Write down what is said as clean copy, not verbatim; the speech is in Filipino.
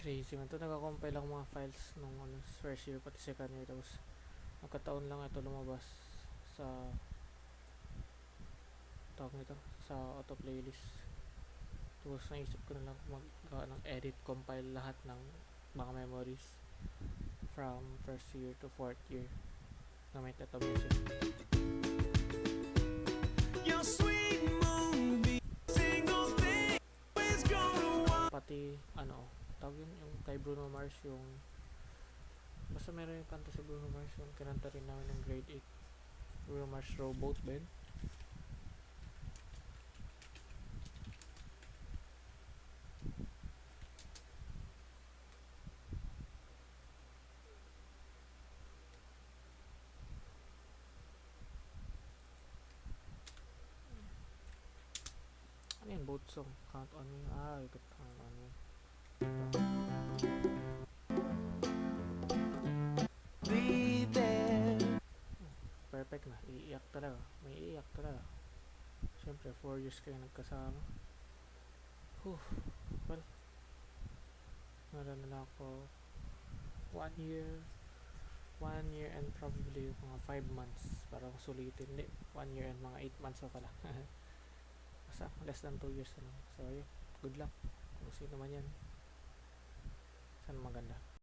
Crazy man to. Nagka-compile lang mga files nung ano, first year pati second year. Tapos nagkataon lang ito lumabas sa tawag nito, sa auto playlist. Tapos naisip ko na lang mag ng edit, compile lahat ng mga memories from first year to fourth year na may tato music. Pati ano, tawag yun yung kay Bruno Mars, yung basta meron yung kanta si Bruno Mars yung kinanta rin namin ng grade 8, Bruno Mars Rowboat ba yun? Ano yun? Boat song, Count on Me. You could count on me. Be there. Perfect na, iiyak talaga, may iiyak talaga. Siyempre 4 years kayo nagkasama. Well, meron na ako 1 year and probably mga 5 months para sulitin. Hindi, 1 year and mga 8 months pa pala. Basta less than 2 years na lang. So yun, good luck kung sino man yan. Sana maganda.